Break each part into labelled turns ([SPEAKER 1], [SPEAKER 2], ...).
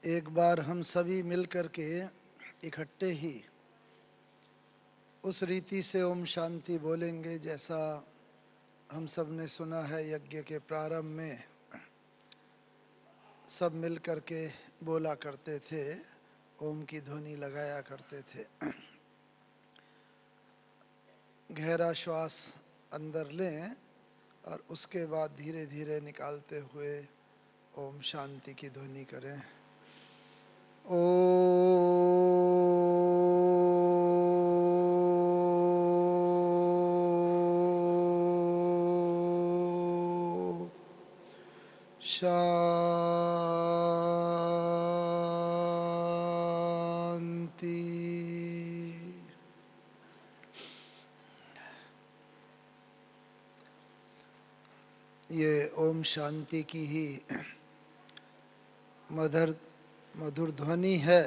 [SPEAKER 1] एक बार हम सभी मिलकर के इकट्ठे ही उस रीति से ओम शांति बोलेंगे जैसा हम सब ने सुना है। यज्ञ के प्रारंभ में सब मिलकर के बोला करते थे, ओम की ध्वनि लगाया करते थे। गहरा श्वास अंदर लें और उसके बाद धीरे धीरे निकालते हुए ओम शांति की ध्वनि करें। ओ शांति। ये ओम शांति की ही मधुर ध्वनि है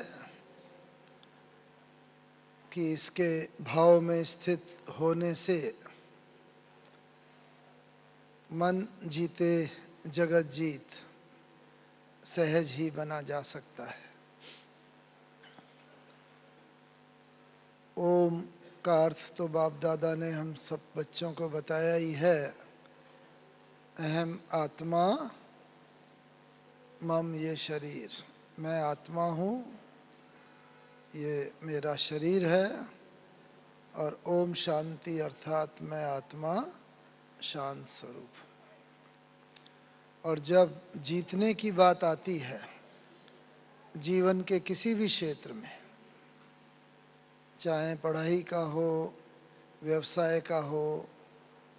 [SPEAKER 1] कि इसके भाव में स्थित होने से मन जीते जगत जीत सहज ही बना जा सकता है। ओम का अर्थ तो बाप दादा ने हम सब बच्चों को बताया ही है। अहम आत्मा मम ये शरीर, मैं आत्मा हूँ, ये मेरा शरीर है। और ओम शांति अर्थात मैं आत्मा शांत स्वरूप। और जब जीतने की बात आती है जीवन के किसी भी क्षेत्र में, चाहे पढ़ाई का हो, व्यवसाय का हो,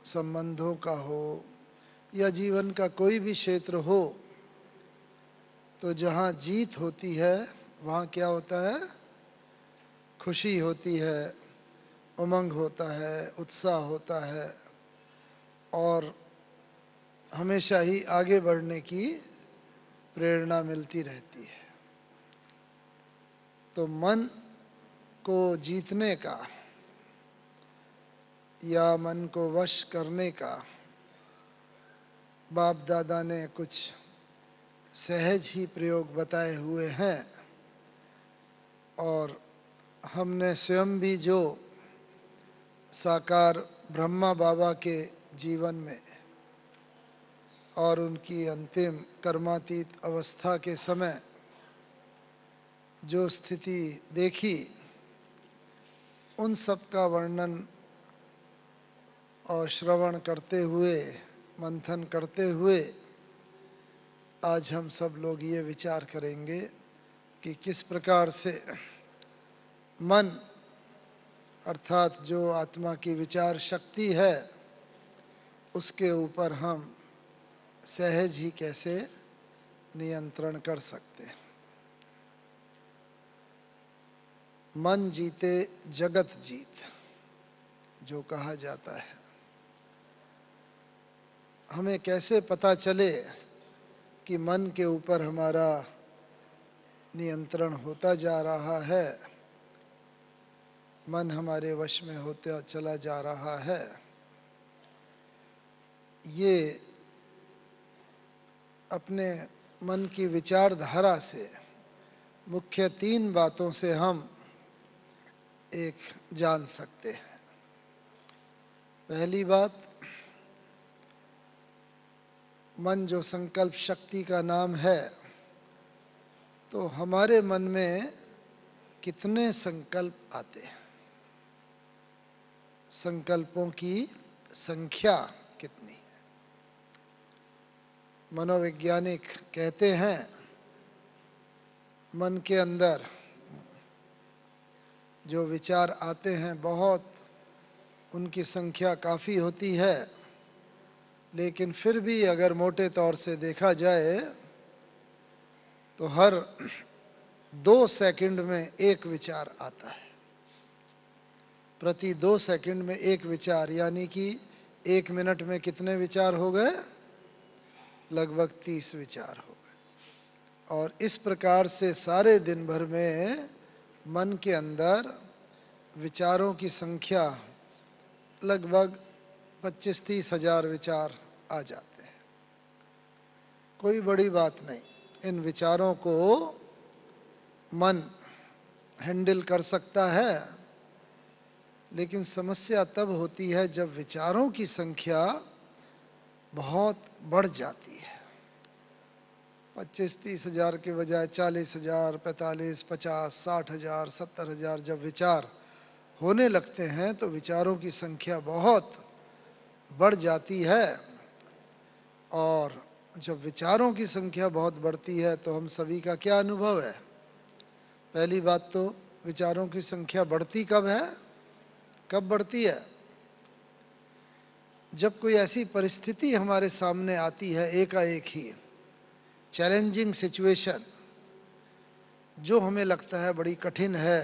[SPEAKER 1] संबंधों का हो या जीवन का कोई भी क्षेत्र हो, तो जहाँ जीत होती है वहाँ क्या होता है? खुशी होती है, उमंग होता है, उत्साह होता है और हमेशा ही आगे बढ़ने की प्रेरणा मिलती रहती है। तो मन को जीतने का या मन को वश करने का बाप दादा ने कुछ सहज ही प्रयोग बताए हुए हैं। और हमने स्वयं भी जो साकार ब्रह्मा बाबा के जीवन में और उनकी अंतिम कर्मातीत अवस्था के समय जो स्थिति देखी, उन सब का वर्णन और श्रवण करते हुए, मंथन करते हुए आज हम सब लोग ये विचार करेंगे कि किस प्रकार से मन अर्थात जो आत्मा की विचार शक्ति है, उसके ऊपर हम सहज ही कैसे नियंत्रण कर सकते हैं। मन जीते जगत जीत जो कहा जाता है, हमें कैसे पता चले कि मन के ऊपर हमारा नियंत्रण होता जा रहा है, मन हमारे वश में होता चला जा रहा है? ये अपने मन की विचारधारा से मुख्य 3 बातों से हम एक जान सकते हैं। पहली बात, मन जो संकल्प शक्ति का नाम है, तो हमारे मन में कितने संकल्प आते हैं, संकल्पों की संख्या कितनी? मनोवैज्ञानिक कहते हैं मन के अंदर जो विचार आते हैं बहुत, उनकी संख्या काफ़ी होती है, लेकिन फिर भी अगर मोटे तौर से देखा जाए तो हर 2 सेकंड में एक विचार आता है। प्रति 2 सेकंड में एक विचार, यानी कि 1 मिनट में कितने विचार हो गए? लगभग 30 विचार हो गए। और इस प्रकार से सारे दिन भर में मन के अंदर विचारों की संख्या लगभग 25-30 हजार विचार आ जाते हैं। कोई बड़ी बात नहीं। इन विचारों को मन हैंडल कर सकता है, लेकिन समस्या तब होती है जब विचारों की संख्या बहुत बढ़ जाती है। 25-30 हजार के बजाय 40 हजार, 45, 50, 60 हजार, 70 हजार जब विचार होने लगते हैं तो विचारों की संख्या बहुत बढ़ जाती है। और जब विचारों की संख्या बहुत बढ़ती है तो हम सभी का क्या अनुभव है? पहली बात तो विचारों की संख्या बढ़ती कब है? कब बढ़ती है? जब कोई ऐसी परिस्थिति हमारे सामने आती है एकाएक ही, चैलेंजिंग सिचुएशन, जो हमें लगता है बड़ी कठिन है,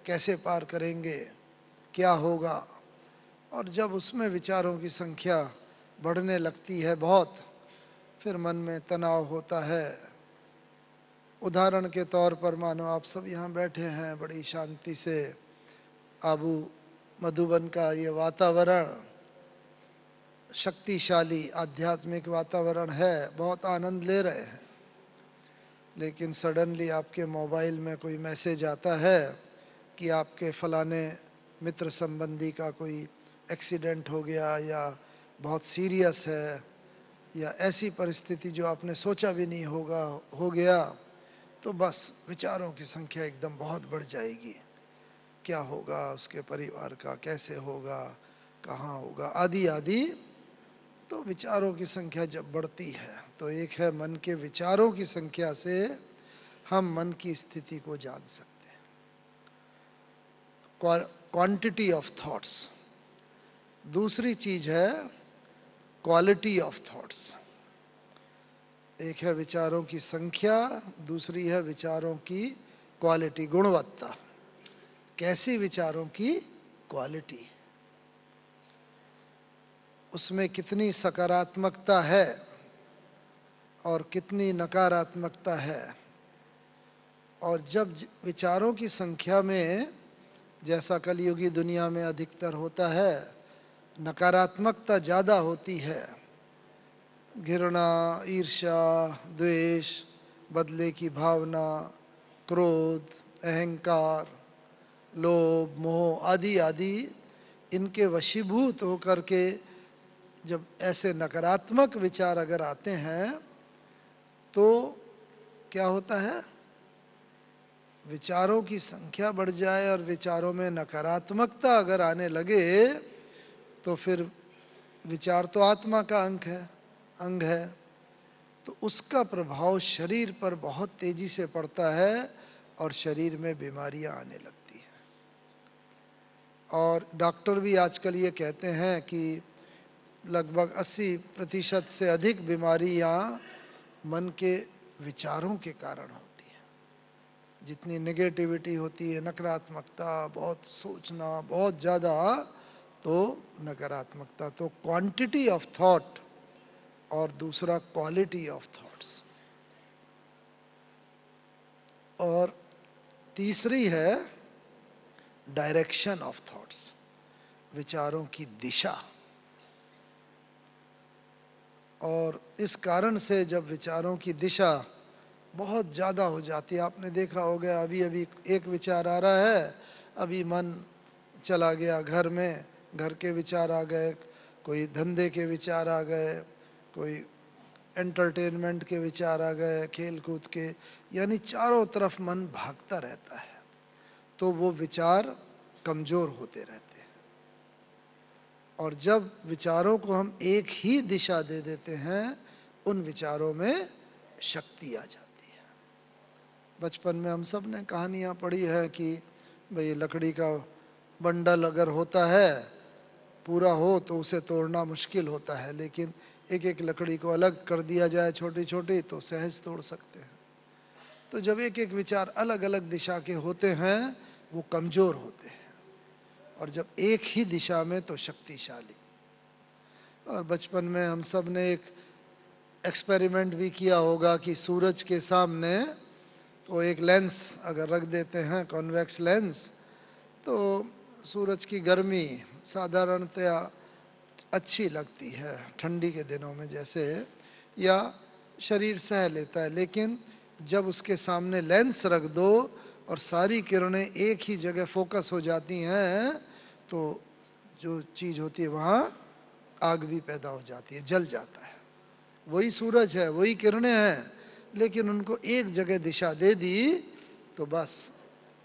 [SPEAKER 1] कैसे पार करेंगे, क्या होगा, और जब उसमें विचारों की संख्या बढ़ने लगती है बहुत, फिर मन में तनाव होता है। उदाहरण के तौर पर मानो आप सब यहाँ बैठे हैं, बड़ी शांति से आबू मधुबन का ये वातावरण, शक्तिशाली आध्यात्मिक वातावरण है, बहुत आनंद ले रहे हैं, लेकिन सडनली आपके मोबाइल में कोई मैसेज आता है कि आपके फलाने मित्र संबंधी का कोई एक्सीडेंट हो गया, या बहुत सीरियस है, या ऐसी परिस्थिति जो आपने सोचा भी नहीं होगा हो गया, तो बस विचारों की संख्या एकदम बहुत बढ़ जाएगी। क्या होगा उसके परिवार का, कैसे होगा, कहाँ होगा, आदि आदि। तो विचारों की संख्या जब बढ़ती है तो एक है मन के विचारों की संख्या से हम मन की स्थिति को जान सकते हैं, क्वांटिटी ऑफ थॉट्स। दूसरी चीज है क्वालिटी ऑफ थॉट्स। एक है विचारों की संख्या, दूसरी है विचारों की क्वालिटी, गुणवत्ता। कैसी विचारों की क्वालिटी, उसमें कितनी सकारात्मकता है और कितनी नकारात्मकता है। और जब विचारों की संख्या में, जैसा कलयुगी दुनिया में अधिकतर होता है, नकारात्मकता ज़्यादा होती है, घृणा, ईर्ष्या, द्वेष, बदले की भावना, क्रोध, अहंकार, लोभ, मोह आदि आदि, इनके वशीभूत होकर के जब ऐसे नकारात्मक विचार अगर आते हैं तो क्या होता है? विचारों की संख्या बढ़ जाए और विचारों में नकारात्मकता अगर आने लगे तो फिर विचार तो आत्मा का अंग है, तो उसका प्रभाव शरीर पर बहुत तेजी से पड़ता है और शरीर में बीमारियां आने लगती हैं। और डॉक्टर भी आजकल ये कहते हैं कि लगभग 80% से अधिक बीमारियां मन के विचारों के कारण होती हैं। जितनी नेगेटिविटी होती है, नकारात्मकता, बहुत सोचना बहुत ज़्यादा, तो नकारात्मकता। तो क्वांटिटी ऑफ थॉट और दूसरा क्वालिटी ऑफ थॉट्स। और तीसरी है डायरेक्शन ऑफ थॉट्स, विचारों की दिशा। और इस कारण से जब विचारों की दिशा बहुत ज़्यादा हो जाती है, आपने देखा होगा अभी अभी एक विचार आ रहा है, अभी मन चला गया घर में, घर के विचार आ गए, कोई धंधे के विचार आ गए, कोई एंटरटेनमेंट के विचार आ गए, खेल कूद के, यानी चारों तरफ मन भागता रहता है, तो वो विचार कमजोर होते रहते हैं। और जब विचारों को हम एक ही दिशा दे देते हैं, उन विचारों में शक्ति आ जाती है। बचपन में हम सब ने कहानियां पढ़ी है कि भाई लकड़ी का बंडल अगर होता है पूरा हो तो उसे तोड़ना मुश्किल होता है, लेकिन एक एक लकड़ी को अलग कर दिया जाए छोटी छोटी तो सहज तोड़ सकते हैं। तो जब एक एक विचार अलग अलग दिशा के होते हैं वो कमजोर होते हैं, और जब एक ही दिशा में तो शक्तिशाली। और बचपन में हम सब ने एक एक्सपेरिमेंट भी किया होगा कि सूरज के सामने वो एक लेंस अगर रख देते हैं, कॉन्वेक्स लेंस, तो सूरज की गर्मी साधारणतया अच्छी लगती है ठंडी के दिनों में जैसे, या शरीर सह लेता है, लेकिन जब उसके सामने लेंस रख दो और सारी किरणें एक ही जगह फोकस हो जाती हैं, तो जो चीज होती है वहां आग भी पैदा हो जाती है, जल जाता है। वही सूरज है, वही किरणें हैं, लेकिन उनको एक जगह दिशा दे दी तो बस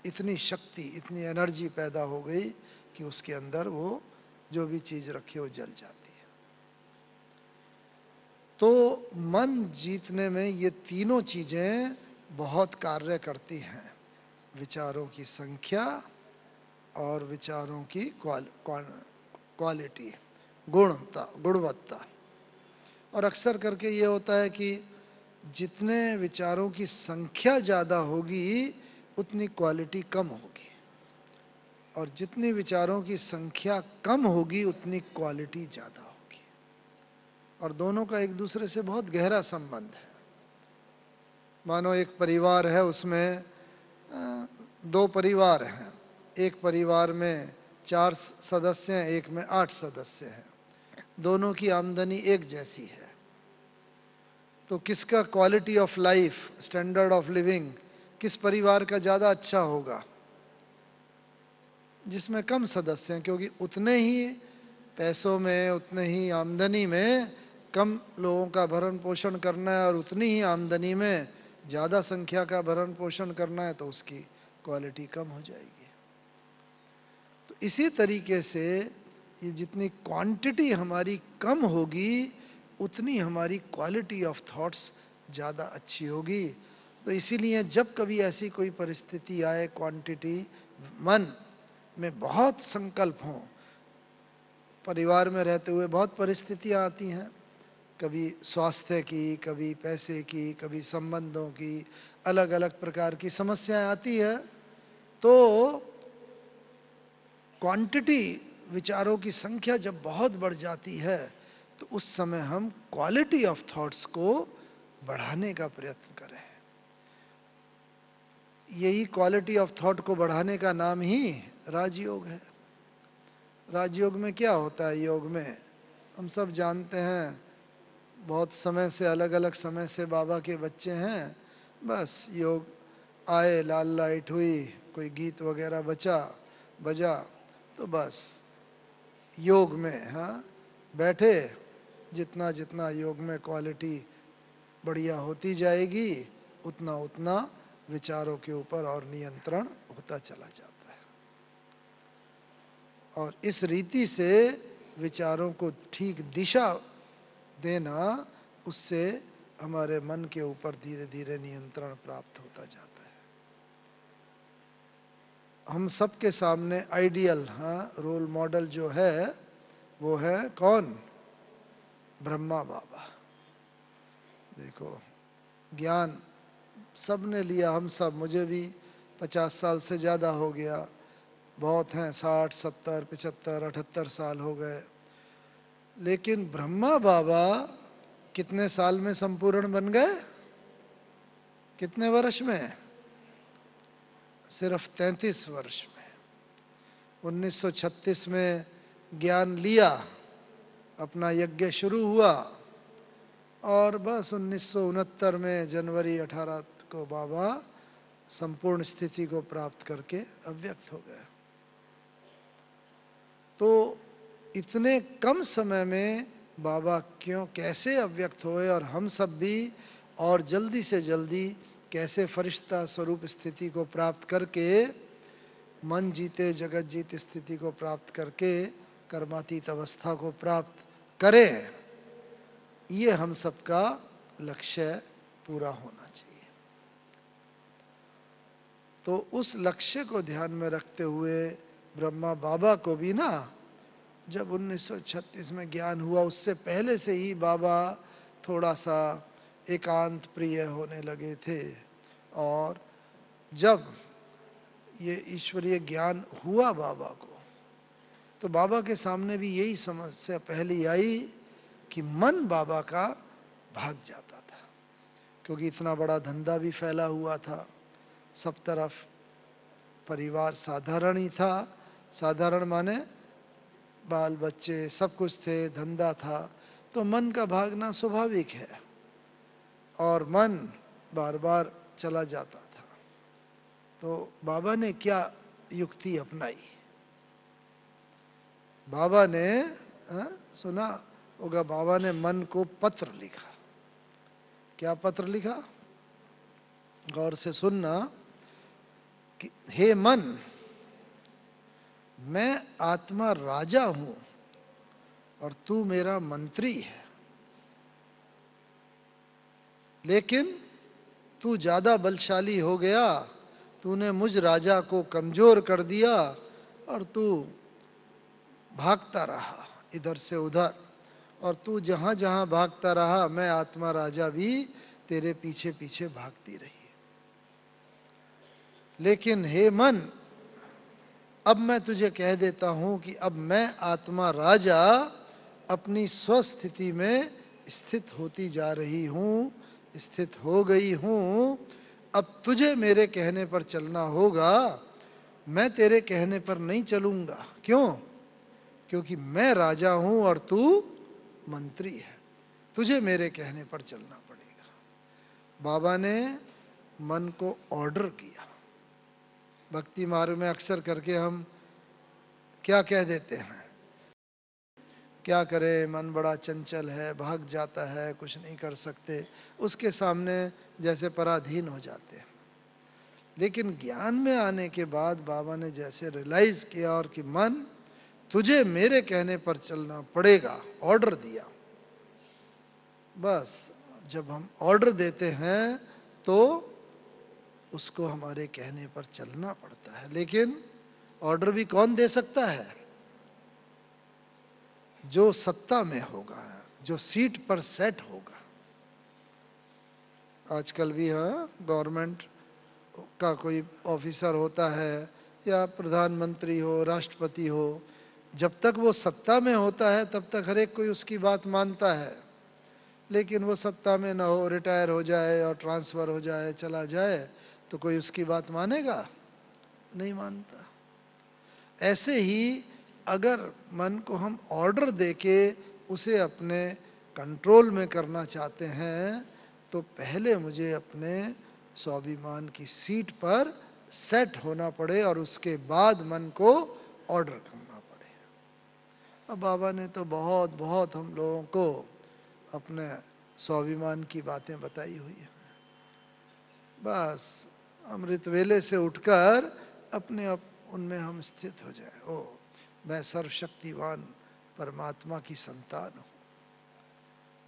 [SPEAKER 1] इतनी शक्ति, इतनी एनर्जी पैदा हो गई कि उसके अंदर वो जो भी चीज रखी वो जल जाती है। तो मन जीतने में ये तीनों चीजें बहुत कार्य करती हैं, विचारों की संख्या और विचारों की क्वालिटी, गुणवत्ता। और अक्सर करके ये होता है कि जितने विचारों की संख्या ज्यादा होगी उतनी क्वालिटी कम होगी, और जितनी विचारों की संख्या कम होगी उतनी क्वालिटी ज्यादा होगी। और दोनों का एक दूसरे से बहुत गहरा संबंध है। मानो एक परिवार है, उसमें दो परिवार हैं। एक परिवार में 4 सदस्य हैं, एक में 8 सदस्य हैं। दोनों की आमदनी एक जैसी है, तो किसका quality of life, standard of living किस परिवार का ज्यादा अच्छा होगा? जिसमें कम सदस्य हैं, क्योंकि उतने ही पैसों में, उतने ही आमदनी में कम लोगों का भरण पोषण करना है, और उतनी ही आमदनी में ज्यादा संख्या का भरण पोषण करना है, तो उसकी क्वालिटी कम हो जाएगी। तो इसी तरीके से ये जितनी क्वांटिटी हमारी कम होगी उतनी हमारी क्वालिटी ऑफ थॉट्स ज्यादा अच्छी होगी। तो इसीलिए जब कभी ऐसी कोई परिस्थिति आए, क्वांटिटी, मन में बहुत संकल्प हों, परिवार में रहते हुए बहुत परिस्थितियां आती हैं, कभी स्वास्थ्य की, कभी पैसे की, कभी संबंधों की, अलग अलग प्रकार की समस्याएं आती है, तो क्वांटिटी, विचारों की संख्या जब बहुत बढ़ जाती है तो उस समय हम क्वालिटी ऑफ थॉट्स को बढ़ाने का प्रयत्न करें। यही क्वालिटी ऑफ थॉट को बढ़ाने का नाम ही राजयोग है। राजयोग में क्या होता है? योग में हम सब जानते हैं, बहुत समय से, अलग अलग समय से बाबा के बच्चे हैं। बस योग आए, लाल लाइट हुई, कोई गीत वगैरह बजा, तो बस योग में, हाँ, बैठे। जितना जितना योग में क्वालिटी बढ़िया होती जाएगी, उतना उतना विचारों के ऊपर और नियंत्रण होता चला जाता है। और इस रीति से विचारों को ठीक दिशा देना, उससे हमारे मन के ऊपर धीरे धीरे नियंत्रण प्राप्त होता जाता है। हम सबके सामने आइडियल, हाँ, रोल मॉडल जो है वो है कौन? ब्रह्मा बाबा। देखो, ज्ञान सबने लिया, हम सब, मुझे भी 50 साल से ज्यादा हो गया, बहुत हैं 60, 70, 75, 78 साल हो गए। लेकिन ब्रह्मा बाबा कितने साल में संपूर्ण बन गए? कितने वर्ष में? सिर्फ 33 वर्ष में। 1936 में ज्ञान लिया, अपना यज्ञ शुरू हुआ, और बस 1969 में जनवरी 18 को बाबा संपूर्ण स्थिति को प्राप्त करके अव्यक्त हो गए। तो इतने कम समय में बाबा क्यों, कैसे अव्यक्त हुए, और हम सब भी और जल्दी से जल्दी कैसे फरिश्ता स्वरूप स्थिति को प्राप्त करके, मन जीते जगत जीत स्थिति को प्राप्त करके कर्मातीत अवस्था को प्राप्त करें, ये हम सबका लक्ष्य पूरा होना चाहिए। तो उस लक्ष्य को ध्यान में रखते हुए ब्रह्मा बाबा को भी ना, जब 1936 में ज्ञान हुआ, उससे पहले से ही बाबा थोड़ा सा एकांत प्रिय होने लगे थे। और जब ये ईश्वरीय ज्ञान हुआ बाबा को, तो बाबा के सामने भी यही समस्या पहली आई कि मन बाबा का भाग जाता था, क्योंकि इतना बड़ा धंधा भी फैला हुआ था सब तरफ, परिवार साधारण ही था, साधारण माने बाल बच्चे सब कुछ थे, धंधा था, तो मन का भागना स्वाभाविक है, और मन बार बार चला जाता था। तो बाबा ने क्या युक्ति अपनाई? बाबा ने सुना होगा, बाबा ने मन को पत्र लिखा। क्या पत्र लिखा? गौर से सुनना कि हे मन, मैं आत्मा राजा हूं और तू मेरा मंत्री है, लेकिन तू ज्यादा बलशाली हो गया, तूने मुझ राजा को कमजोर कर दिया और तू भागता रहा इधर से उधर, और तू जहां जहां भागता रहा मैं आत्मा राजा भी तेरे पीछे पीछे भागती रही। लेकिन हे मन, अब मैं तुझे कह देता हूं कि अब मैं आत्मा राजा अपनी स्वस्थिति में स्थित होती जा रही हूं, स्थित हो गई हूं। अब तुझे मेरे कहने पर चलना होगा, मैं तेरे कहने पर नहीं चलूंगा। क्यों? क्योंकि मैं राजा हूं और तू मंत्री है, तुझे मेरे कहने पर चलना पड़ेगा। बाबा ने मन को ऑर्डर किया। भक्ति मार्ग में अक्सर करके हम क्या कह देते हैं? क्या करें, मन बड़ा चंचल है, भाग जाता है, कुछ नहीं कर सकते, उसके सामने जैसे पराधीन हो जाते हैं। लेकिन ज्ञान में आने के बाद बाबा ने जैसे रियलाइज किया और कि मन, तुझे मेरे कहने पर चलना पड़ेगा, ऑर्डर दिया। बस जब हम ऑर्डर देते हैं तो उसको हमारे कहने पर चलना पड़ता है। लेकिन ऑर्डर भी कौन दे सकता है? जो सत्ता में होगा, जो सीट पर सेट होगा। आजकल भी गवर्नमेंट का कोई ऑफिसर होता है या प्रधानमंत्री हो, राष्ट्रपति हो, जब तक वो सत्ता में होता है तब तक हर एक कोई उसकी बात मानता है। लेकिन वो सत्ता में ना हो, रिटायर हो जाए और ट्रांसफर हो जाए, चला जाए, तो कोई उसकी बात मानेगा? नहीं मानता। ऐसे ही अगर मन को हम ऑर्डर देके उसे अपने कंट्रोल में करना चाहते हैं तो पहले मुझे अपने स्वाभिमान की सीट पर सेट होना पड़े और उसके बाद मन को ऑर्डर करना पड़े। अब बाबा ने तो बहुत बहुत हम लोगों को अपने स्वाभिमान की बातें बताई हुई है। बस अमृत वेले से उठकर अपने आप उनमें हम स्थित हो जाए। ओ, मैं सर्वशक्तिवान परमात्मा की संतान हूं,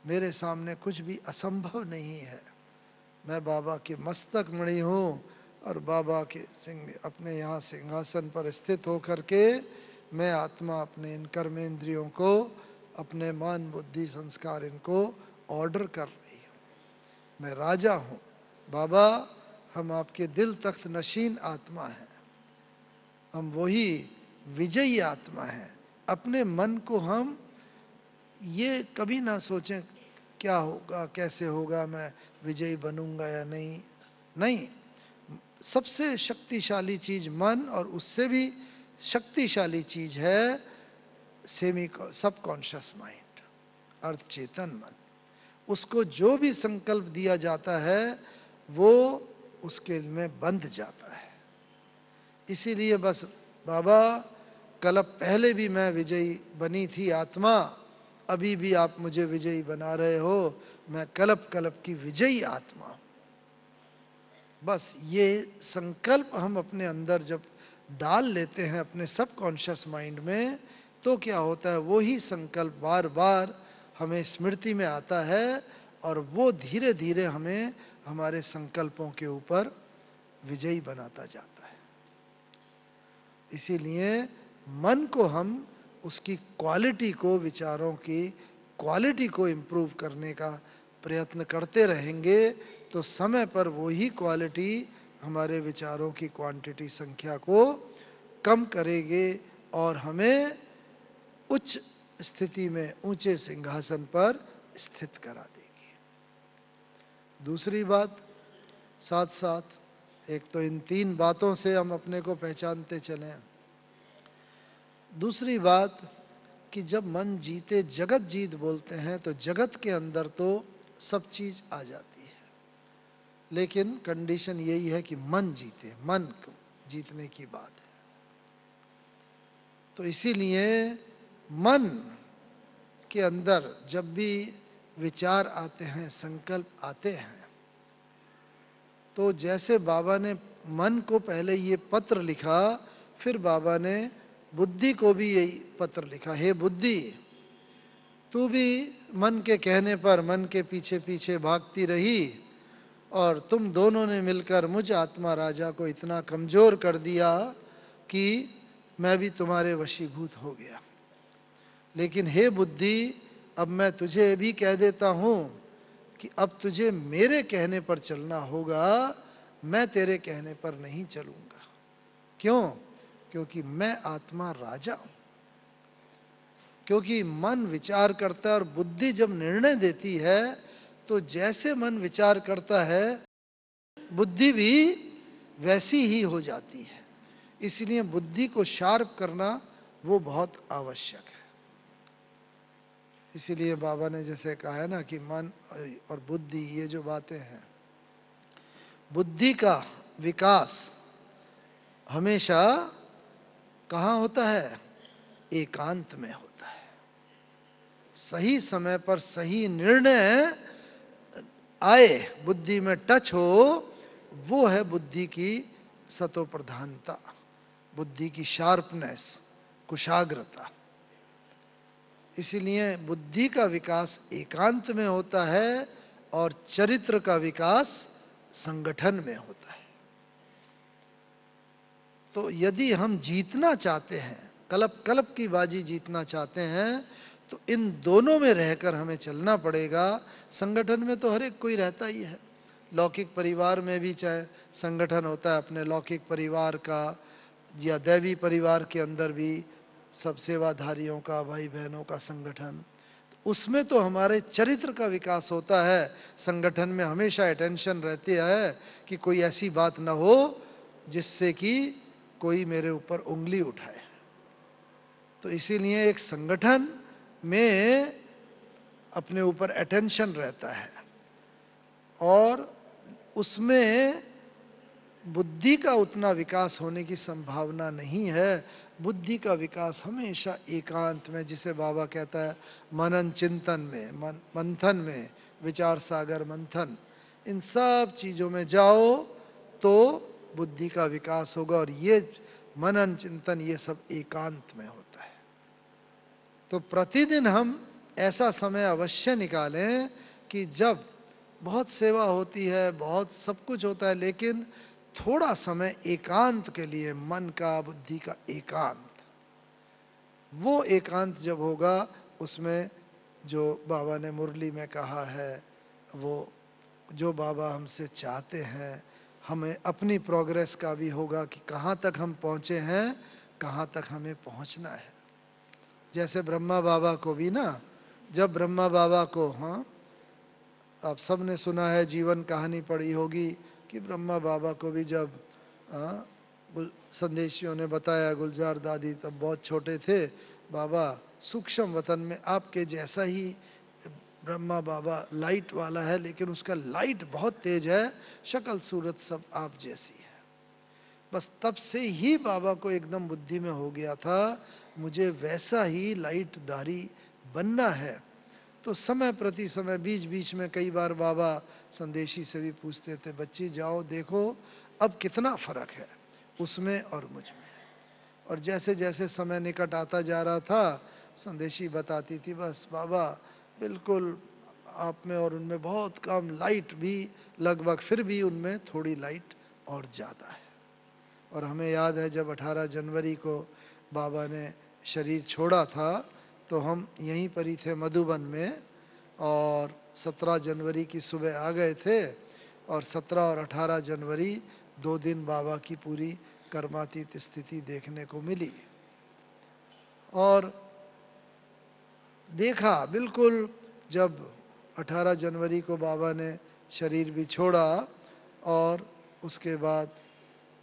[SPEAKER 1] मेरे सामने कुछ भी असंभव नहीं है। मैं बाबा के मस्तक मणि हूं और बाबा के अपने यहाँ सिंहासन पर स्थित होकर के मैं आत्मा अपने इन कर्मेंद्रियों को, अपने मन बुद्धि संस्कार, इनको ऑर्डर कर रही हूं। मैं राजा हूं। बाबा, हम आपके दिल तख्त नशीन आत्मा हैं, हम वही विजयी आत्मा हैं। अपने मन को हम ये कभी ना सोचें क्या होगा, कैसे होगा, मैं विजयी बनूंगा या नहीं। नहीं, सबसे शक्तिशाली चीज मन, और उससे भी शक्तिशाली चीज है सबकॉन्शियस माइंड, अर्थ चेतन मन। उसको जो भी संकल्प दिया जाता है वो उसके में बंध जाता है। इसीलिए बस बाबा, कल्प पहले भी मैं विजयी बनी थी आत्मा, अभी भी आप मुझे विजयी बना रहे हो, मैं कल्प कल्प की विजयी आत्मा हूं। बस ये संकल्प हम अपने अंदर जब डाल लेते हैं अपने सबकॉन्शियस माइंड में, तो क्या होता है, वो ही संकल्प बार बार हमें स्मृति में आता है और वो धीरे धीरे हमें हमारे संकल्पों के ऊपर विजयी बनाता जाता है। इसीलिए मन को हम उसकी क्वालिटी को, विचारों की क्वालिटी को इंप्रूव करने का प्रयत्न करते रहेंगे तो समय पर वही क्वालिटी हमारे विचारों की क्वांटिटी, संख्या को कम करेंगे और हमें उच्च स्थिति में, ऊंचे सिंहासन पर स्थित करा देगी। दूसरी बात, साथ साथ, एक तो इन 3 बातों से हम अपने को पहचानते चलें। दूसरी बात कि जब मन जीते जगत जीत बोलते हैं तो जगत के अंदर तो सब चीज आ जाती है। लेकिन कंडीशन यही है कि मन जीते, मन को जीतने की बात है। तो इसीलिए मन के अंदर जब भी विचार आते हैं, संकल्प आते हैं, तो जैसे बाबा ने मन को पहले ये पत्र लिखा, फिर बाबा ने बुद्धि को भी यही पत्र लिखा, हे बुद्धि, तू भी मन के कहने पर मन के पीछे पीछे भागती रही और तुम दोनों ने मिलकर मुझ आत्मा राजा को इतना कमजोर कर दिया कि मैं भी तुम्हारे वशीभूत हो गया। लेकिन हे बुद्धि, अब मैं तुझे भी कह देता हूं कि अब तुझे मेरे कहने पर चलना होगा, मैं तेरे कहने पर नहीं चलूंगा। क्यों? क्योंकि मैं आत्मा राजा हूं। क्योंकि मन विचार करता है और बुद्धि जब निर्णय देती है, तो जैसे मन विचार करता है बुद्धि भी वैसी ही हो जाती है। इसलिए बुद्धि को शार्प करना वो बहुत आवश्यक है। इसीलिए बाबा ने जैसे कहा है ना कि मन और बुद्धि, ये जो बातें हैं, बुद्धि का विकास हमेशा कहाँ होता है? एकांत में होता है। सही समय पर सही निर्णय आए, बुद्धि में टच हो, वो है बुद्धि की सतो प्रधानता, बुद्धि की शार्पनेस, कुशाग्रता। इसीलिए बुद्धि का विकास एकांत में होता है और चरित्र का विकास संगठन में होता है। तो यदि हम जीतना चाहते हैं, कलप कलप की बाजी जीतना चाहते हैं, तो इन दोनों में रहकर हमें चलना पड़ेगा। संगठन में तो हर एक कोई रहता ही है। लौकिक परिवार में भी चाहे संगठन होता है अपने लौकिक परिवार का, या दैवी परिवार के अंदर भी सब सेवाधारियों का, भाई बहनों का संगठन, उसमें तो हमारे चरित्र का विकास होता है। संगठन में हमेशा अटेंशन रहती है कि कोई ऐसी बात ना हो जिससे कि कोई मेरे ऊपर उंगली उठाए। तो इसीलिए एक संगठन में अपने ऊपर अटेंशन रहता है और उसमें बुद्धि का उतना विकास होने की संभावना नहीं है। बुद्धि का विकास हमेशा एकांत में, जिसे बाबा कहता है मनन चिंतन में, मंथन में, विचार सागर मंथन, इन सब चीजों में जाओ तो बुद्धि का विकास होगा। और ये मनन चिंतन ये सब एकांत में होता है। तो प्रतिदिन हम ऐसा समय अवश्य निकालें कि जब बहुत सेवा होती है, बहुत सब कुछ होता है, लेकिन थोड़ा समय एकांत के लिए, मन का, बुद्धि का एकांत, वो एकांत जब होगा, उसमें जो बाबा ने मुरली में कहा है, वो जो बाबा हमसे चाहते हैं, हमें अपनी प्रोग्रेस का भी होगा कि कहाँ तक हम पहुँचे हैं, कहाँ तक हमें पहुँचना है। जैसे ब्रह्मा बाबा को भी ना, जब ब्रह्मा बाबा को, हाँ आप सब ने सुना है, जीवन कहानी पढ़ी होगी कि ब्रह्मा बाबा को भी जब संदेशियों ने बताया, गुलजार दादी तब बहुत छोटे थे, बाबा सूक्ष्म वतन में आपके जैसा ही ब्रह्मा बाबा लाइट वाला है, लेकिन उसका लाइट बहुत तेज है, शक्ल सूरत सब आप जैसी है। बस तब से ही बाबा को एकदम बुद्धि में हो गया था, मुझे वैसा ही लाइटधारी बनना है। तो समय प्रति समय, बीच बीच में कई बार बाबा संदेशी से भी पूछते थे, बच्ची जाओ देखो अब कितना फर्क है उसमें और मुझ में। और जैसे जैसे समय निकट आता जा रहा था, संदेशी बताती थी, बस बाबा बिल्कुल आप में और उनमें बहुत कम लाइट भी, लगभग, फिर भी उनमें थोड़ी लाइट और ज़्यादा है। और हमें याद है जब 18 जनवरी को बाबा ने शरीर छोड़ा था, तो हम यहीं पर ही थे मधुबन में, और 17 जनवरी की सुबह आ गए थे, और 17 और 18 जनवरी 2 दिन बाबा की पूरी कर्मातीत स्थिति देखने को मिली। और देखा बिल्कुल, जब 18 जनवरी को बाबा ने शरीर भी छोड़ा और उसके बाद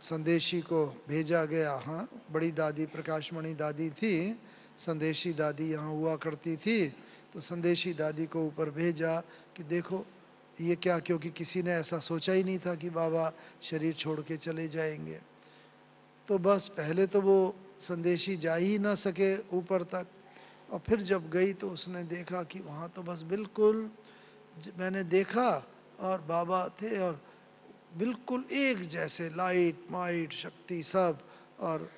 [SPEAKER 1] संदेशी को भेजा गया, हाँ बड़ी दादी प्रकाशमणि दादी थी, संदेशी दादी यहाँ हुआ करती थी, तो संदेशी दादी को ऊपर भेजा कि देखो ये क्या, क्योंकि किसी ने ऐसा सोचा ही नहीं था कि बाबा शरीर छोड़ के चले जाएंगे। तो बस पहले तो वो संदेशी जा ही ना सके ऊपर तक, और फिर जब गई तो उसने देखा कि वहाँ तो बस बिल्कुल मैंने देखा, और बाबा थे और बिल्कुल एक जैसे लाइट माइट शक्ति सब, और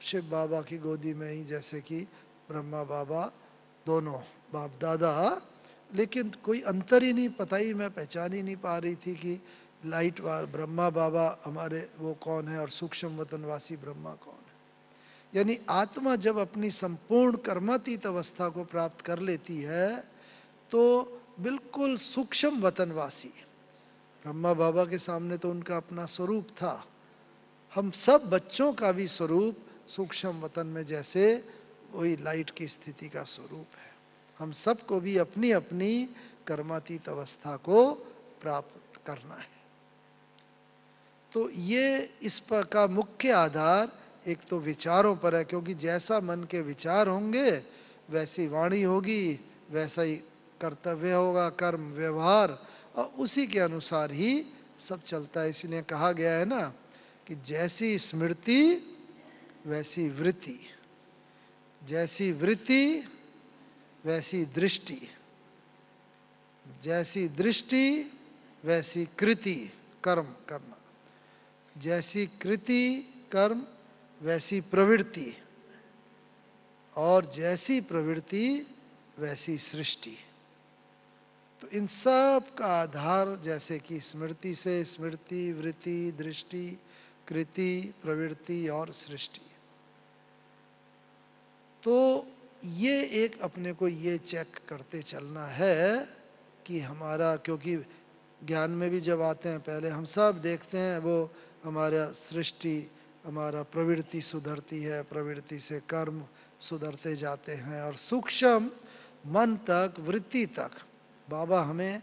[SPEAKER 1] शिव बाबा की गोदी में ही जैसे कि ब्रह्मा बाबा दोनों बाप दादा, लेकिन कोई अंतर ही नहीं, पता ही मैं पहचान ही नहीं पा रही थी कि लाइट वार ब्रह्मा बाबा हमारे वो कौन है और सूक्ष्म वतनवासी ब्रह्मा कौन है। यानी आत्मा जब अपनी संपूर्ण कर्मातीत अवस्था को प्राप्त कर लेती है तो बिल्कुल सूक्ष्म वतनवासी, ब्रह्मा बाबा के सामने तो उनका अपना स्वरूप था, हम सब बच्चों का भी स्वरूप सूक्ष्म वतन में जैसे वही लाइट की स्थिति का स्वरूप है। हम सबको भी अपनी अपनी कर्मातीत अवस्था को प्राप्त करना है। तो ये इस पर का मुख्य आधार एक तो विचारों पर है, क्योंकि जैसा मन के विचार होंगे वैसी वाणी होगी, वैसा ही कर्तव्य होगा, कर्म व्यवहार, और उसी के अनुसार ही सब चलता है। इसलिए कहा गया है ना कि जैसी स्मृति वैसी वृत्ति, जैसी वृत्ति वैसी दृष्टि, जैसी दृष्टि वैसी कृति कर्म करना, जैसी कृति कर्म वैसी प्रवृत्ति, और जैसी प्रवृत्ति वैसी सृष्टि। तो इन सब का आधार जैसे कि स्मृति से स्मृति, वृत्ति, दृष्टि, कृति, प्रवृत्ति और सृष्टि। तो ये एक अपने को ये चेक करते चलना है कि हमारा, क्योंकि ज्ञान में भी जब आते हैं पहले हम सब देखते हैं वो हमारा सृष्टि, हमारा प्रवृत्ति सुधरती है, प्रवृत्ति से कर्म सुधरते जाते हैं, और सूक्ष्म मन तक, वृत्ति तक बाबा हमें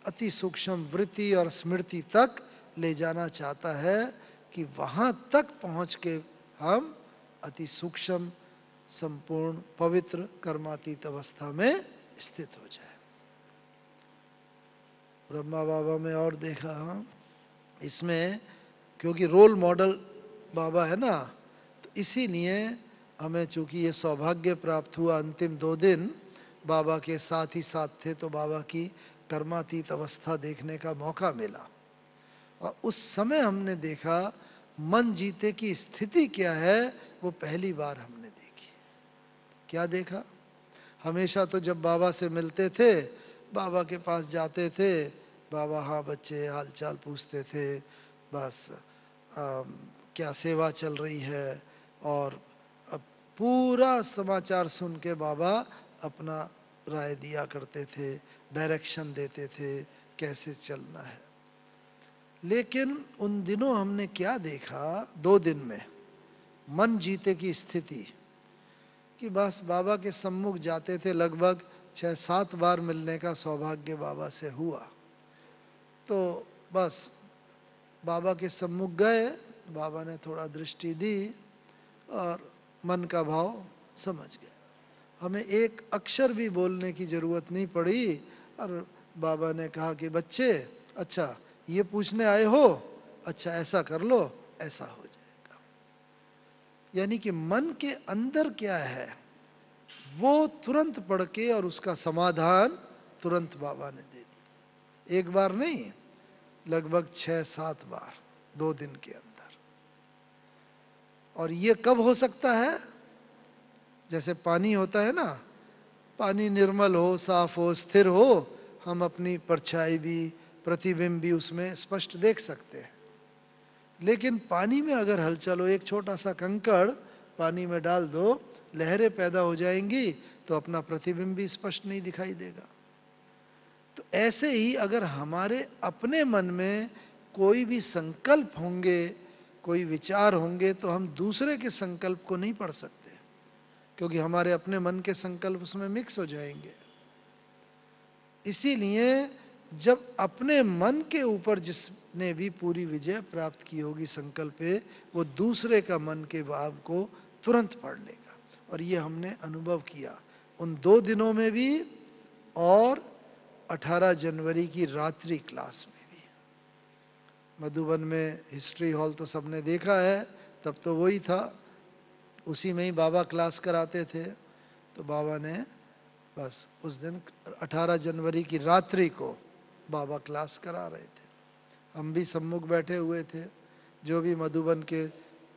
[SPEAKER 1] अति सूक्ष्म वृत्ति और स्मृति तक ले जाना चाहता है कि वहां तक पहुंच के हम अति सूक्ष्म संपूर्ण पवित्र कर्मातीत अवस्था में स्थित हो जाए। ब्रह्मा बाबा में और देखा इसमें, क्योंकि रोल मॉडल बाबा है ना, तो इसीलिए हमें चूंकि ये सौभाग्य प्राप्त हुआ, अंतिम 2 दिन बाबा के साथ ही साथ थे तो बाबा की कर्मातीत अवस्था देखने का मौका मिला, और उस समय हमने देखा मन जीते की स्थिति क्या है, वो पहली बार हमने देखी। क्या देखा? हमेशा तो जब बाबा से मिलते थे, बाबा के पास जाते थे, बाबा हाँ बच्चे हालचाल पूछते थे, बस क्या सेवा चल रही है, और अब पूरा समाचार सुन के बाबा अपना राय दिया करते थे, डायरेक्शन देते थे कैसे चलना है। लेकिन उन दिनों हमने क्या देखा 2 दिन में मन जीते की स्थिति, कि बस बाबा के सम्मुख जाते थे, लगभग 6-7 बार मिलने का सौभाग्य बाबा से हुआ। तो बस बाबा के सम्मुख गए, बाबा ने थोड़ा दृष्टि दी और मन का भाव समझ गए, हमें एक अक्षर भी बोलने की जरूरत नहीं पड़ी, और बाबा ने कहा कि बच्चे अच्छा ये पूछने आए हो, अच्छा ऐसा कर लो, ऐसा हो जाएगा। यानी कि मन के अंदर क्या है वो तुरंत पढ़ के और उसका समाधान तुरंत बाबा ने दे दिया। एक बार नहीं, लगभग 6-7 बार 2 दिन के अंदर। और ये कब हो सकता है? जैसे पानी होता है ना, पानी निर्मल हो, साफ हो, स्थिर हो, हम अपनी परछाई भी, प्रतिबिंब भी उसमें स्पष्ट देख सकते हैं। लेकिन पानी में अगर हलचल हो, एक छोटा सा कंकड़ पानी में डाल दो, लहरें पैदा हो जाएंगी, तो अपना प्रतिबिंब भी स्पष्ट नहीं दिखाई देगा। तो ऐसे ही अगर हमारे अपने मन में कोई भी संकल्प होंगे, कोई विचार होंगे, तो हम दूसरे के संकल्प को नहीं पढ़ सकते, क्योंकि हमारे अपने मन के संकल्प उसमें मिक्स हो जाएंगे। इसीलिए जब अपने मन के ऊपर जिसने भी पूरी विजय प्राप्त की होगी संकल्प पे, वो दूसरे का मन के भाव को तुरंत पढ़ लेगा। और ये हमने अनुभव किया उन 2 दिनों में भी, और 18 जनवरी की रात्रि क्लास में भी। मधुबन में हिस्ट्री हॉल तो सबने देखा है, तब तो वही था, उसी में ही बाबा क्लास कराते थे। तो बाबा ने बस उस दिन 18 जनवरी की रात्रि को बाबा क्लास करा रहे थे। हम भी सम्मुख बैठे हुए थे, जो भी मधुबन के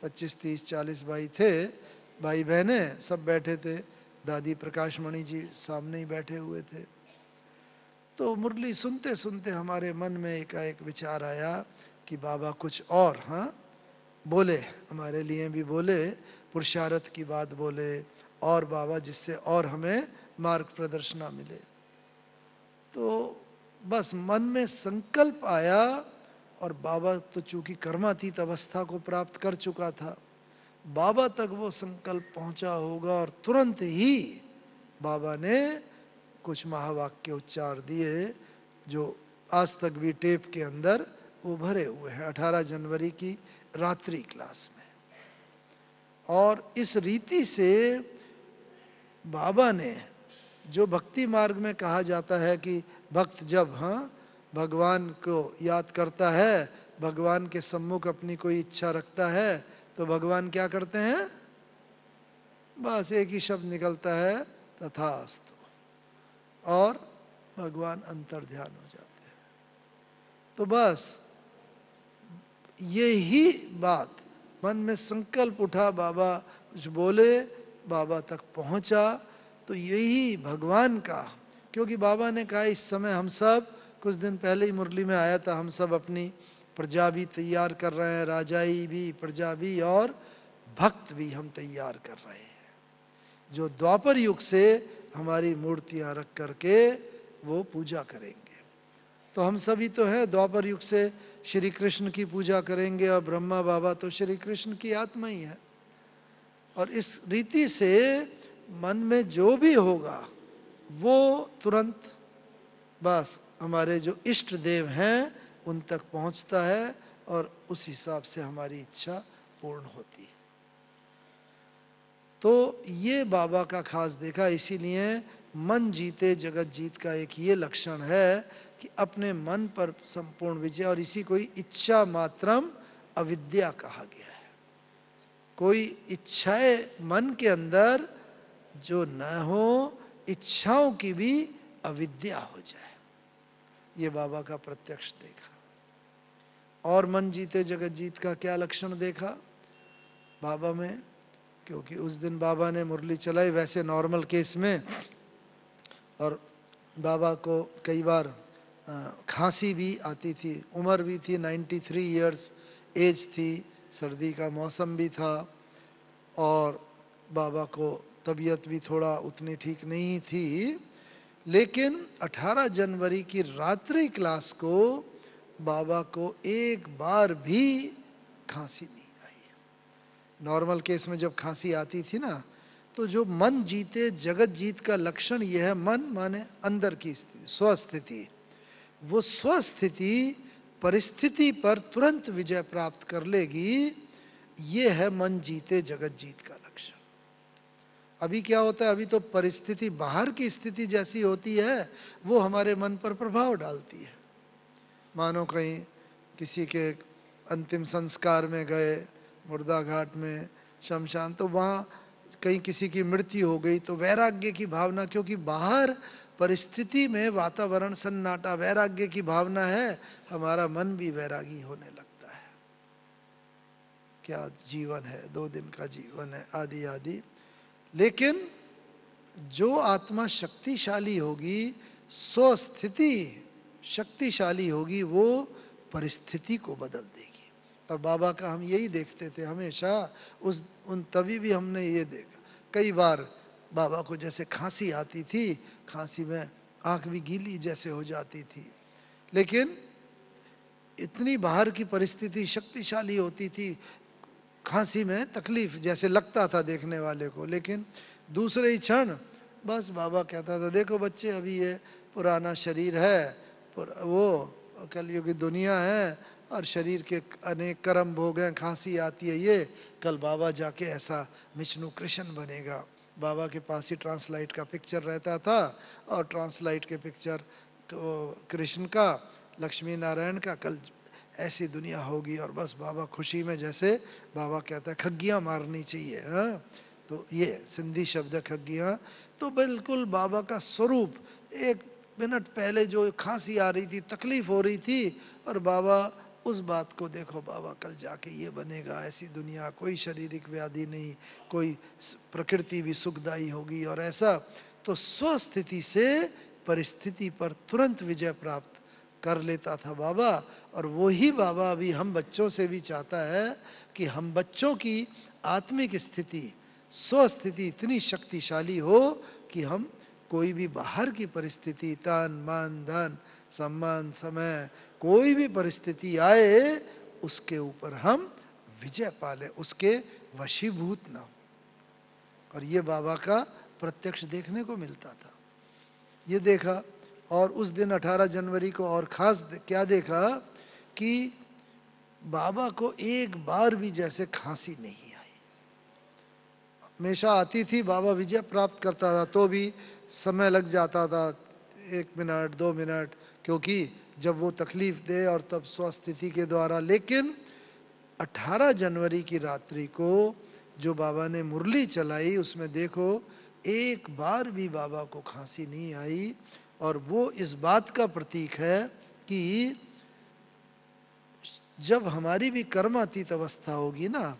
[SPEAKER 1] 25, 30, 40 भाई थे, भाई बहने सब बैठे थे। दादी प्रकाशमणि जी सामने ही बैठे हुए थे। तो मुरली सुनते सुनते हमारे मन में एकाएक विचार आया कि बाबा कुछ और बोले, हमारे लिए भी बोले, पुरुषार्थ की बात बोले, और बाबा जिससे और हमें मार्ग प्रदर्शना मिले। तो बस मन में संकल्प आया, और बाबा तो चूंकि कर्मातीत अवस्था को प्राप्त कर चुका था, बाबा तक वो संकल्प पहुंचा होगा, और तुरंत ही बाबा ने कुछ महावाक्य उच्चार दिए जो आज तक भी टेप के अंदर वो भरे हुए हैं 18 जनवरी की रात्रि क्लास में। और इस रीति से बाबा ने, जो भक्ति मार्ग में कहा जाता है कि भक्त जब भगवान को याद करता है, भगवान के सम्मुख अपनी कोई इच्छा रखता है, तो भगवान क्या करते हैं? बस एक ही शब्द निकलता है, तथास्तु, और भगवान अंतर ध्यान हो जाते हैं। तो बस यही बात मन में संकल्प उठा, बाबा कुछ बोले, बाबा तक पहुंचा, तो यही भगवान का, क्योंकि बाबा ने कहा इस समय हम सब, कुछ दिन पहले ही मुरली में आया था, हम सब अपनी प्रजा भी तैयार कर रहे हैं, राजाई भी, प्रजा भी, और भक्त भी हम तैयार कर रहे हैं, जो द्वापर युग से हमारी मूर्तियां रख करके वो पूजा करेंगे। तो हम सभी तो हैं द्वापर युग से श्री कृष्ण की पूजा करेंगे, और ब्रह्मा बाबा तो श्री कृष्ण की आत्मा ही है। और इस रीति से मन में जो भी होगा वो तुरंत बस हमारे जो इष्ट देव हैं उन तक पहुंचता है, और उस हिसाब से हमारी इच्छा पूर्ण होती है। तो ये बाबा का खास देखा। इसीलिए मन जीते जगत जीत का एक ये लक्षण है कि अपने मन पर संपूर्ण विजय, और इसी को इच्छा मात्रम अविद्या कहा गया है। कोई इच्छाएं मन के अंदर जो न हो, इच्छाओं की भी अविद्या हो जाए, ये बाबा का प्रत्यक्ष देखा। और मन जीते जगत जीत का क्या लक्षण देखा बाबा में? क्योंकि उस दिन बाबा ने मुरली चलाई वैसे नॉर्मल केस में, और बाबा को कई बार खांसी भी आती थी, उम्र भी थी, 93 इयर्स एज थी, सर्दी का मौसम भी था, और बाबा को तबीयत भी थोड़ा उतनी ठीक नहीं थी। लेकिन 18 जनवरी की रात्रि क्लास को बाबा को एक बार भी खांसी नहीं आई। नॉर्मल केस में जब खांसी आती थी ना, तो जो मन जीते जगत जीत का लक्षण यह है, मन माने अंदर की स्थिति, स्वस्थिति, वो स्वस्थिति परिस्थिति पर तुरंत विजय प्राप्त कर लेगी, ये है मन जीते जगत जीत का लक्षण। अभी क्या होता है, अभी तो परिस्थिति बाहर की स्थिति जैसी होती है वो हमारे मन पर प्रभाव डालती है। मानो कहीं किसी के अंतिम संस्कार में गए, मुर्दा घाट में, शमशान, तो वहाँ कहीं किसी की मृत्यु हो गई, तो वैराग्य की भावना, क्योंकि बाहर परिस्थिति में वातावरण सन्नाटा, वैराग्य की भावना है, हमारा मन भी वैरागी होने लगता है। क्या जीवन है, 2 दिन का जीवन है, आदि आदि। लेकिन जो आत्मा शक्तिशाली होगी, स्वस्थिति शक्तिशाली होगी, वो परिस्थिति को बदल देगी। और बाबा का हम यही देखते थे हमेशा, तभी भी हमने ये देखा कई बार बाबा को जैसे खांसी आती थी, खांसी में आंख भी गीली जैसे हो जाती थी, लेकिन इतनी बाहर की परिस्थिति शक्तिशाली होती थी, खांसी में तकलीफ जैसे लगता था देखने वाले को, लेकिन दूसरे ही क्षण बस बाबा कहता था, देखो बच्चे, अभी ये पुराना शरीर है, वो कलयुग की दुनिया है, और शरीर के अनेक कर्म भोग हैं, खांसी आती है, ये कल बाबा जाके ऐसा विष्णु कृष्ण बनेगा। बाबा के पास ही ट्रांसलाइट का पिक्चर रहता था, और ट्रांसलाइट के पिक्चर कृष्ण का, लक्ष्मी नारायण का, कल ऐसी दुनिया होगी। और बस बाबा खुशी में, जैसे बाबा कहता है खग्गियां मारनी चाहिए। हाँ, तो ये सिंधी शब्द है खग्गियां। तो बिल्कुल बाबा का स्वरूप, एक मिनट पहले जो खांसी आ रही थी, तकलीफ हो रही थी, और बाबा उस बात को देखो, बाबा कल जाके ये बनेगा, ऐसी दुनिया, कोई शारीरिक व्याधि नहीं, कोई प्रकृति भी सुखदायी होगी और ऐसा। तो स्वस्थिति से परिस्थिति पर तुरंत विजय प्राप्त कर लेता था बाबा। और वही बाबा अभी हम बच्चों से भी चाहता है कि हम बच्चों की आत्मिक स्थिति, स्वस्थिति इतनी शक्तिशाली हो कि हम कोई भी बाहर की परिस्थिति, तन मन धन सम्मान समय, कोई भी परिस्थिति आए उसके ऊपर हम विजय पाले, उसके वशीभूत ना हो। और ये बाबा का प्रत्यक्ष देखने को मिलता था। ये देखा। और उस दिन 18 जनवरी को और खास क्या देखा कि बाबा को एक बार भी जैसे खांसी नहीं आई। हमेशा आती थी, बाबा विजय प्राप्त करता था तो भी समय लग जाता था, 1 मिनट 2 मिनट, क्योंकि जब वो तकलीफ दे और तब स्वस्थिति के द्वारा। लेकिन 18 जनवरी की रात्रि को जो बाबा ने मुरली चलाई, उसमें देखो एक बार भी बाबा को खांसी नहीं आई। और वो इस बात का प्रतीक है कि जब हमारी भी कर्मातीत अवस्था होगी ना,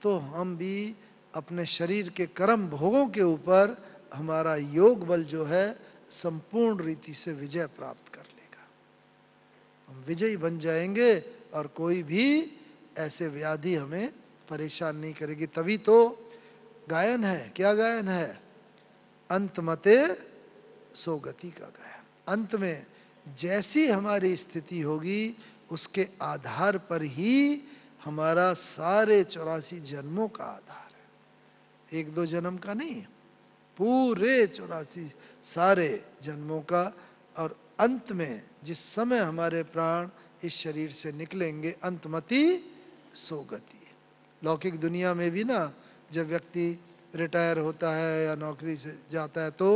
[SPEAKER 1] तो हम भी अपने शरीर के कर्म भोगों के ऊपर हमारा योग बल जो है संपूर्ण रीति से विजय प्राप्त कर लेगा। हम विजयी बन जाएंगे और कोई भी ऐसे व्याधि हमें परेशान नहीं करेगी। तभी तो गायन है, क्या गायन है? अंत मते सो गति का गायन। अंत में जैसी हमारी स्थिति होगी उसके आधार पर ही हमारा सारे 84 जन्मों का आधार है। 1-2 जन्म का नहीं, पूरे 84 सारे जन्मों का। और अंत में जिस समय हमारे प्राण इस शरीर से निकलेंगे, अंतमति सो गति। लौकिक दुनिया में भी ना, जब व्यक्ति रिटायर होता है या नौकरी से जाता है तो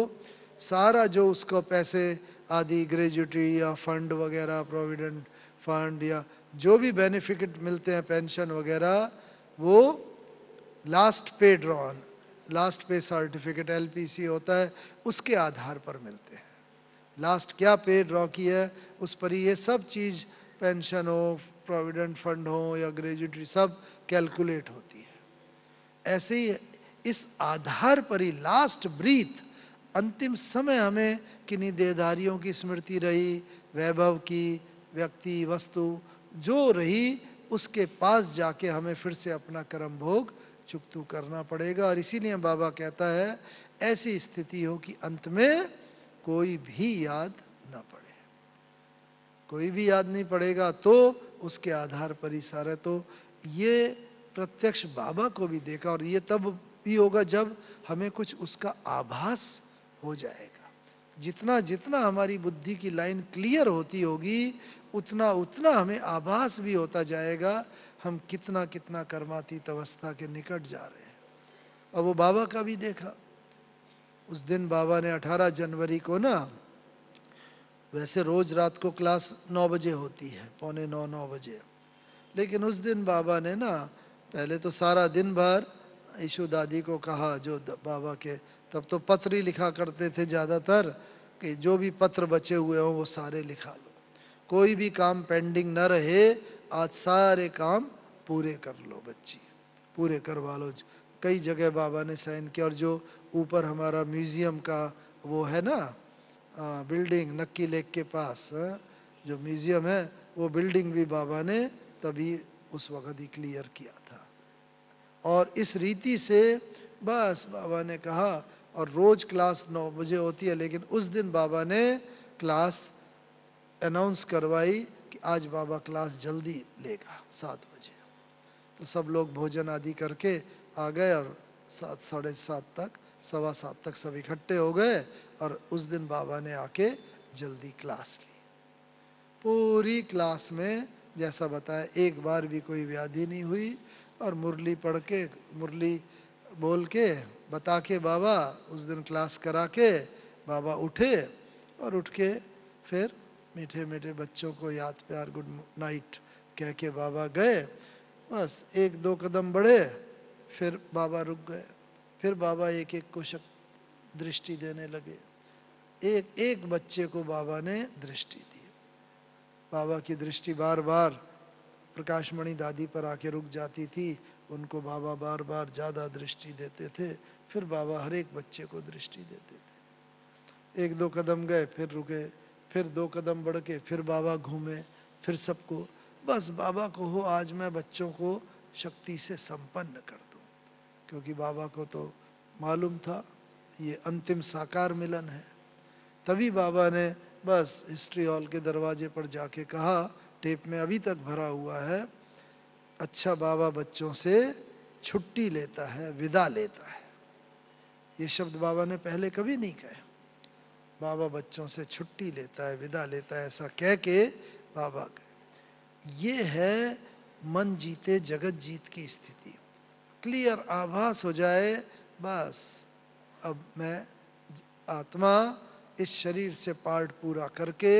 [SPEAKER 1] सारा जो उसको पैसे आदि, ग्रेजुटी या फंड वगैरह, प्रोविडेंट फंड या जो भी बेनिफिट मिलते हैं, पेंशन वगैरह, वो लास्ट पे ड्रॉन, लास्ट पे सर्टिफिकेट एलपीसी होता है, उसके आधार पर मिलते हैं। लास्ट क्या पे ड्रॉ की है उस पर ही ये सब चीज, पेंशन हो, प्रोविडेंट फंड हो या ग्रेजुटी, सब कैलकुलेट होती है। ऐसे ही इस आधार पर ही लास्ट ब्रीथ, अंतिम समय हमें किन्हीं देहधारियों की स्मृति रही, वैभव की, व्यक्ति वस्तु जो रही, उसके पास जाके हमें फिर से अपना कर्म भोग चुकतू करना पड़ेगा। और इसीलिए बाबा कहता है ऐसी स्थिति हो कि अंत में कोई भी याद न पड़े, कोई भी याद नहीं पड़ेगा, तो उसके आधार पर ही सारा। तो ये प्रत्यक्ष बाबा को भी देखा, और ये तब भी होगा जब हमें कुछ उसका आभास हो जाएगा। जितना जितना हमारी बुद्धि की लाइन क्लियर होती होगी, उतना उतना हमें आभास भी होता जाएगा हम कितना कितना कर्मातीत अवस्था के निकट जा रहे हैं। और वो बाबा का भी देखा। उस दिन बाबा ने 18 जनवरी को ना, वैसे रोज रात को क्लास 9 बजे होती है, 8:45-9 बजे, लेकिन उस दिन बाबा ने ना, पहले तो सारा दिन भर ईशु दादी को कहा, जो बाबा के तब तो पत्र ही लिखा करते थे ज़्यादातर, कि जो भी पत्र बचे हुए हों वो सारे लिखा लो, कोई भी काम पेंडिंग न रहे, आज सारे काम पूरे कर लो बच्ची, पूरे करवा लो। कई जगह बाबा ने साइन किया। और जो ऊपर हमारा म्यूजियम का वो है ना, बिल्डिंग नक्की लेक के पास जो म्यूजियम है, वो बिल्डिंग भी बाबा ने तभी उस वक्त ही क्लियर किया था। और इस रीति से बस बाबा ने कहा, और रोज क्लास 9 बजे होती है, लेकिन उस दिन बाबा ने क्लास अनाउंस करवाई कि आज बाबा क्लास जल्दी लेगा 7 बजे। तो सब लोग भोजन आदि करके आ गए, और 7 साढ़े 7 तक, 7:15 तक सब इकट्ठे हो गए। और उस दिन बाबा ने आके जल्दी क्लास ली। पूरी क्लास में जैसा बताया एक बार भी कोई व्याधि नहीं हुई। और मुरली पढ़ के, मुरली बोल के बता के बाबा उस दिन क्लास करा के बाबा उठे, और उठ के फिर मीठे मीठे बच्चों को याद प्यार गुड नाइट कह के बाबा गए। बस एक दो कदम बढ़े, फिर बाबा रुक गए। फिर बाबा एक एक को दृष्टि देने लगे। एक एक बच्चे को बाबा ने दृष्टि दी। बाबा की दृष्टि बार बार प्रकाशमणि दादी पर आके रुक जाती थी, उनको बाबा बार बार ज़्यादा दृष्टि देते थे। फिर बाबा हर एक बच्चे को दृष्टि देते थे। एक दो कदम गए, फिर रुके, फिर दो कदम बढ़ के फिर बाबा घूमे, फिर सबको। बस बाबा को हो आज मैं बच्चों को शक्ति से संपन्न कर दूं, क्योंकि बाबा को तो मालूम था ये अंतिम साकार मिलन है। तभी बाबा ने बस हिस्ट्री हॉल के दरवाजे पर जाके कहा, टेप में अभी तक भरा हुआ है, अच्छा बाबा बच्चों से छुट्टी लेता है, विदा लेता है। ये शब्द बाबा ने पहले कभी नहीं कहे। बाबा बच्चों से छुट्टी लेता है, विदा लेता है, ऐसा कह के बाबा गए। ये है मन जीते जगत जीत की स्थिति। क्लियर आभास हो जाए, बस अब मैं आत्मा इस शरीर से पार्ट पूरा करके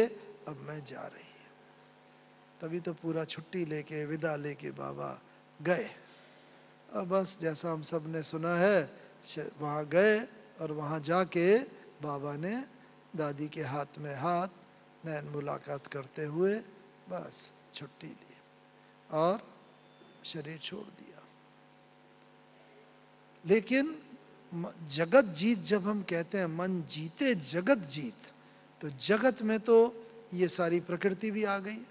[SPEAKER 1] अब मैं जा रही है। तभी तो पूरा छुट्टी लेके विदा लेके बाबा गए। अब बस जैसा हम सब ने सुना है, वहाँ गए और वहाँ जाके बाबा ने दादी के हाथ में हाथ, नैन मुलाकात करते हुए बस छुट्टी ली और शरीर छोड़ दिया। लेकिन जगत जीत जब हम कहते हैं, मन जीते जगत जीत, तो जगत में तो ये सारी प्रकृति भी आ गई,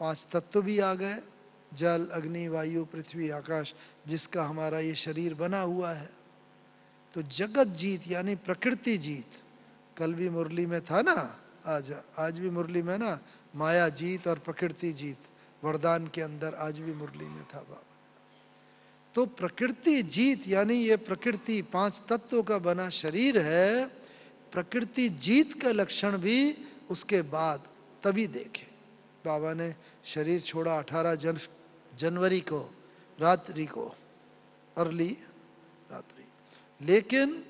[SPEAKER 1] पांच तत्व भी आ गए, जल अग्नि वायु पृथ्वी आकाश, जिसका हमारा ये शरीर बना हुआ है। तो जगत जीत यानी प्रकृति जीत। कल भी मुरली में था ना, आज भी मुरली में ना, माया जीत और प्रकृति जीत, वरदान के अंदर आज भी मुरली में था बाबा। तो प्रकृति जीत यानी ये प्रकृति पांच तत्वों का बना शरीर है, प्रकृति जीत का लक्षण भी उसके बाद तभी देखे। बाबा ने शरीर छोड़ा 18 जनवरी को रात्रि को, अर्ली रात्रि, लेकिन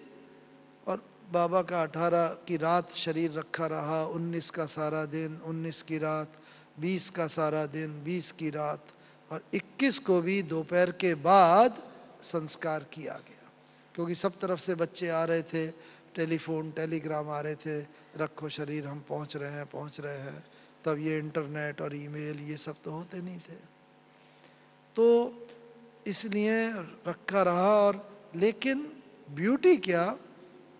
[SPEAKER 1] और बाबा का 18 की रात शरीर रखा रहा, 19 का सारा दिन, 19 की रात, 20 का सारा दिन, 20 की रात, और 21 को भी दोपहर के बाद संस्कार किया गया। क्योंकि सब तरफ से बच्चे आ रहे थे, टेलीफोन टेलीग्राम आ रहे थे, रखो शरीर हम पहुंच रहे हैं पहुंच रहे हैं। तब ये इंटरनेट और ईमेल ये सब तो होते नहीं थे, तो इसलिए रखा रहा। और लेकिन ब्यूटी क्या,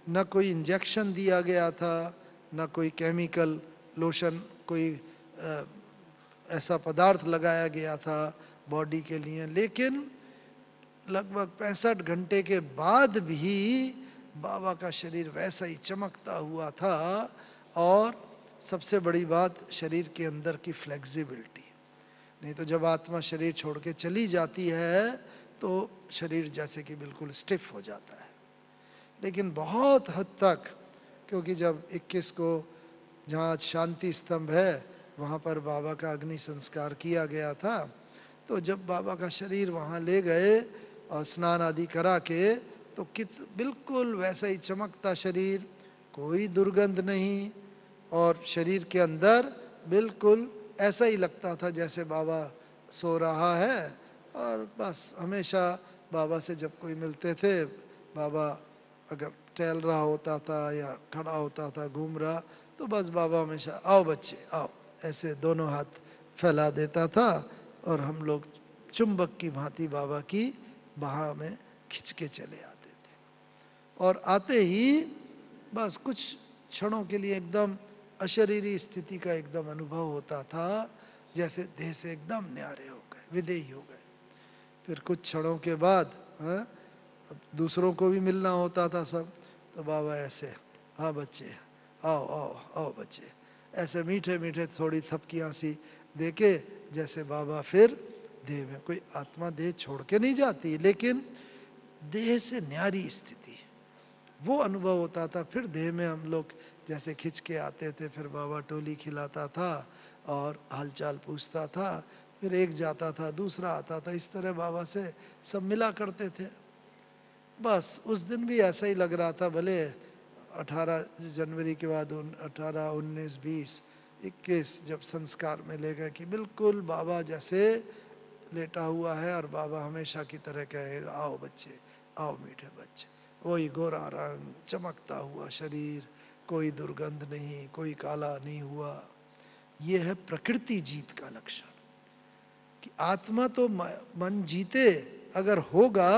[SPEAKER 1] न कोई इंजेक्शन दिया गया था, न कोई केमिकल लोशन, कोई ऐसा पदार्थ लगाया गया था बॉडी के लिए। लेकिन लगभग 65 घंटे के बाद भी बाबा का शरीर वैसा ही चमकता हुआ था। और सबसे बड़ी बात, शरीर के अंदर की फ्लेक्सिबिलिटी। नहीं तो जब आत्मा शरीर छोड़ के चली जाती है तो शरीर जैसे कि बिल्कुल स्टिफ हो जाता है। लेकिन बहुत हद तक, क्योंकि जब 21 को जहाँ शांति स्तंभ है वहाँ पर बाबा का अग्नि संस्कार किया गया था, तो जब बाबा का शरीर वहाँ ले गए और स्नान आदि करा के, तो बिल्कुल वैसा ही चमकता शरीर, कोई दुर्गंध नहीं, और शरीर के अंदर बिल्कुल ऐसा ही लगता था जैसे बाबा सो रहा है। और बस हमेशा बाबा से जब कोई मिलते थे, बाबा अगर टहल रहा होता था या खड़ा होता था घूम रहा, तो बस बाबा हमेशा आओ बच्चे आओ, ऐसे दोनों हाथ फैला देता था और हम लोग चुंबक की भांति बाबा की बाह में खिंच के चले आते थे। और आते ही बस कुछ क्षणों के लिए एकदम अशरीरी स्थिति का एकदम अनुभव होता था, जैसे देह से एकदम न्यारे हो गए, विदेही हो गए। फिर कुछ क्षणों के बाद दूसरों को भी मिलना होता था सब, तो बाबा ऐसे, हाँ बच्चे आओ आओ आओ बच्चे, ऐसे मीठे मीठे थोड़ी थपकियां सी देके, जैसे बाबा फिर देह में, कोई आत्मा देह छोड़ के नहीं जाती, लेकिन देह से न्यारी स्थिति वो अनुभव होता था। फिर देह में हम लोग जैसे खिंच के आते थे, फिर बाबा टोली खिलाता था और हालचाल पूछता था, फिर एक जाता था दूसरा आता था, इस तरह बाबा से सब मिला करते थे। बस उस दिन भी ऐसा ही लग रहा था, भले 18 जनवरी के बाद 18, 19, 20, 21 जब संस्कार में ले गए कि बिल्कुल बाबा जैसे लेटा हुआ है और बाबा हमेशा की तरह कहेगा, आओ बच्चे, आओ मीठे बच्चे। वही गोरा रंग, चमकता हुआ शरीर, कोई दुर्गंध नहीं, कोई काला नहीं हुआ। ये है प्रकृति जीत का लक्षण कि आत्मा तो मन जीते अगर होगा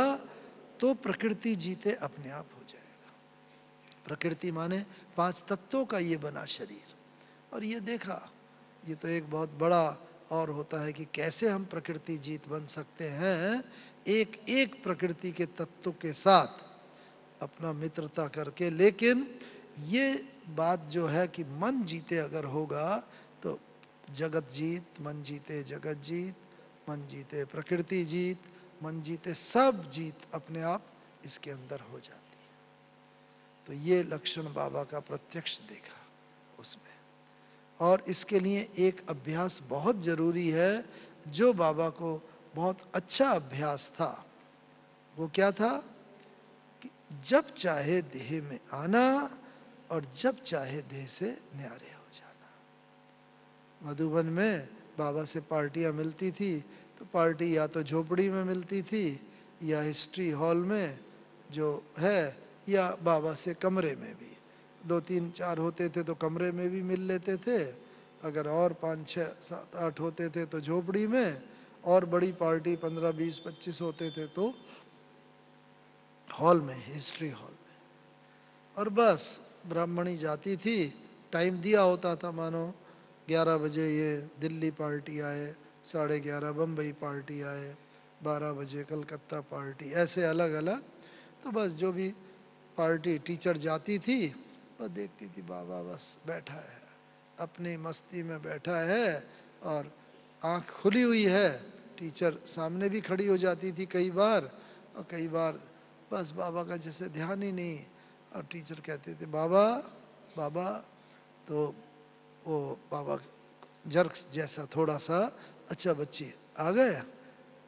[SPEAKER 1] तो प्रकृति जीते अपने आप हो जाएगा। प्रकृति माने 5 तत्वों का ये बना शरीर। और ये देखा, ये तो एक बहुत बड़ा और होता है कि कैसे हम प्रकृति जीत बन सकते हैं, एक एक प्रकृति के तत्व के साथ अपना मित्रता करके। लेकिन ये बात जो है कि मन जीते अगर होगा तो जगत जीत, मन जीते जगत जीत, मन जीते प्रकृति जीत, मन जीते सब जीत अपने आप इसके अंदर हो जाती है। तो ये लक्षण बाबा का प्रत्यक्ष देखा उसमें। और इसके लिए एक अभ्यास बहुत जरूरी है जो बाबा को बहुत अच्छा अभ्यास था। वो क्या था कि जब चाहे देह में आना और जब चाहे देह से न्यारे हो जाना। मधुबन में बाबा से पार्टियां मिलती थी तो पार्टी या तो झोपड़ी में मिलती थी या हिस्ट्री हॉल में जो है, या बाबा से कमरे में भी 2, 3, 4 होते थे तो कमरे में भी मिल लेते थे। अगर और 5, 6, 7, 8 होते थे तो झोपड़ी में, और बड़ी पार्टी 15, 20, 25 होते थे तो हॉल में, हिस्ट्री हॉल में। और बस ब्राह्मणी जाती थी, टाइम दिया होता था, मानो 11 बजे ये दिल्ली पार्टी आए, 11:30 बम्बई पार्टी आए, 12 बजे कलकत्ता पार्टी, ऐसे अलग अलग। तो बस जो भी पार्टी टीचर जाती थी बस देखती थी बाबा बस बैठा है, अपनी मस्ती में बैठा है और आंख खुली हुई है। टीचर सामने भी खड़ी हो जाती थी कई बार, और कई बार बस बाबा का जैसे ध्यान ही नहीं। और टीचर कहते थे बाबा बाबा, तो वो बाबा जर्क्स जैसा थोड़ा सा, अच्छा बच्ची आ गए,